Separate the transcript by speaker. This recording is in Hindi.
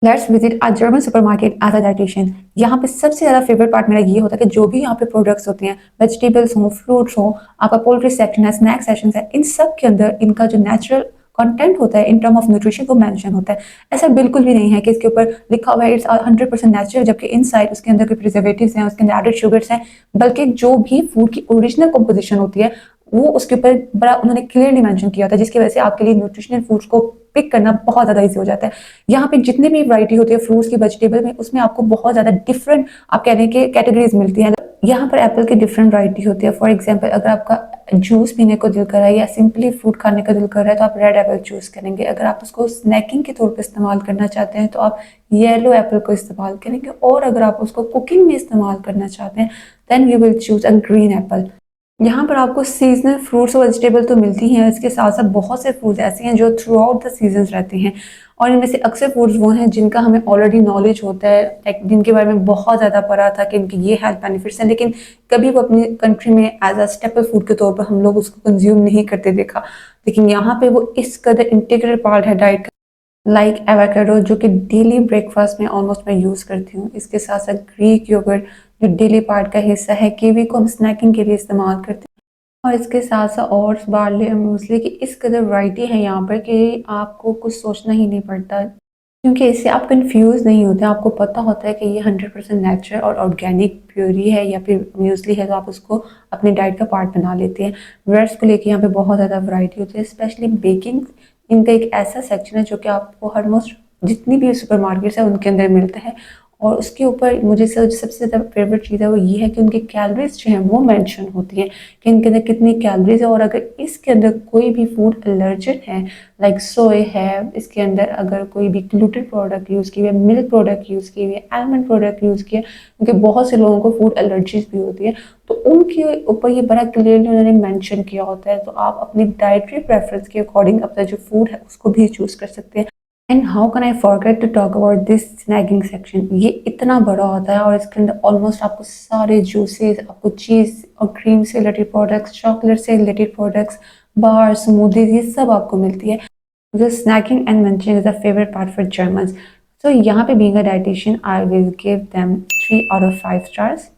Speaker 1: Let's visit a German supermarket as a dietitian. यहाँ पे सबसे ज़्यादा फेवरेट पार्ट मेरा ये होता है कि जो भी यहाँ पे प्रोडक्ट्स होते हैं, वेजिटेबल्स हों, फ्रूट्स हों, आपका पोल्ट्री सेक्शन है, स्नैक सेक्शन है, इन सब के अंदर इनका जो नेचुरल कंटेंट होता है इन टर्म ऑफ न्यूट्रिशन वो मेंशन होता है। ऐसा बिल्कुल भी नहीं है कि इसके ऊपर लिखा हुआ है इट्स 100% नेचुरल, जबकि इनसाइड उसके अंदर कोई प्रिजर्वेटिव्स हैं, उसके अंदर एडेड शुगर्स हैं। बल्कि जो भी फूड की ओरिजिनल कंपोजिशन होती है वो उसके ऊपर बड़ा उन्होंने क्लियरली मेंशन किया होता है, जिसकी वजह से आपके लिए न्यूट्रिशनल फूड्स को पिक करना बहुत ज़्यादा ईजी हो जाता है। यहाँ पे जितने भी वैरायटी होती है फ्रूट्स की, वेजिटेबल में, उसमें आपको बहुत ज़्यादा डिफरेंट आप कह रहे हैं कि कैटेगरीज मिलती हैं। यहाँ पर एप्पल की डिफरेंट वैरायटी होती है। फॉर एग्जांपल अगर आपका जूस पीने को दिल कर रहा है या सिंपली फ्रूट खाने का दिल कर रहा है तो आप रेड एप्पल चूज करेंगे। अगर आप उसको स्नैकिंग के तौर पर इस्तेमाल करना चाहते हैं तो आप येलो एप्पल को इस्तेमाल करेंगे, और अगर आप उसको कुकिंग में इस्तेमाल करना चाहते हैं then you will choose a green apple. यहाँ पर आपको सीजनल फ्रूट्स और वेजिटेबल तो मिलती हैं, इसके साथ साथ बहुत से फूड्स ऐसे हैं जो थ्रू आउट द सीजन्स रहते हैं, और इनमें से अक्सर फूड्स वो हैं जिनका हमें ऑलरेडी नॉलेज होता है, लाइक जिनके बारे में बहुत ज़्यादा पढ़ा था कि इनके ये हेल्थ बेनिफिट्स हैं, लेकिन कभी वो अपनी कंट्री में एज अ स्टेपल फूड के तौर पर हम लोग उसको कंज्यूम नहीं करते देखा। लेकिन यहाँ पे वो इस कदर इंटीग्रल पार्ट है डाइट का। लाइक एवोकाडो जो कि डेली ब्रेकफास्ट में ऑलमोस्ट मैं यूज़ करती हूँ, इसके साथ साथ ग्रीक योगर्ट जो डेली पार्ट का हिस्सा है, कीवी को हम स्नैकिंग के लिए इस्तेमाल करते हैं, और इसके साथ साथ ओट्स, बार्ले और मूसली की इस कदर वैरायटी है यहाँ पर कि आपको कुछ सोचना ही नहीं पड़ता, क्योंकि इससे आप कंफ्यूज नहीं होते। आपको पता होता है कि ये 100% नेचुरल और ऑर्गेनिक प्योरी है या फिर म्यूसली है, तो आप उसको अपनी डाइट का पार्ट बना लेते हैं। ब्रेड्स को लेके यहाँ पे बहुत ज़्यादा वैरायटी होती है, स्पेशली बेकिंग इनका एक ऐसा सेक्शन है जो कि आपको ऑलमोस्ट जितनी भी सुपर मार्केट्स है उनके अंदर मिलता है। और उसके ऊपर मुझे सबसे ज़्यादा फेवरेट चीज़ है वो ये है कि उनकी कैलोरीज जो हैं वो मेंशन होती हैं कि इनके अंदर कितनी कैलोरीज है, और अगर इसके अंदर कोई भी फूड एलर्जन है, लाइक सोए है, इसके अंदर अगर कोई भी ग्लूटेन प्रोडक्ट यूज़ किए हुए, मिल्क प्रोडक्ट यूज़ किए हुए, आलमंड प्रोडक्ट यूज़ किए, क्योंकि बहुत से लोगों को फूड एलर्जीज भी होती है, तो उनके ऊपर ये बड़ा क्लियरली उन्होंने मेंशन किया होता है। तो आप अपनी डाइटरी प्रेफरेंस के अकॉर्डिंग अपना जो फूड है उसको भी चूज़ कर सकते हैं। And how can I forget to talk about this snacking section. ये इतना बड़ा होता है और इसके अंदर ऑलमोस्ट आपको सारे जूसेस, आपको चीज़ और क्रीम से रिलेटेड प्रोडक्ट्स, चॉकलेट से रिलेटेड प्रोडक्ट्स, बार, स्मूदीज, ये सब आपको मिलती है। Because snacking and munching is a favourite part for Germans. So यहाँ पे being a dietitian I will give them 3 out of 5 stars।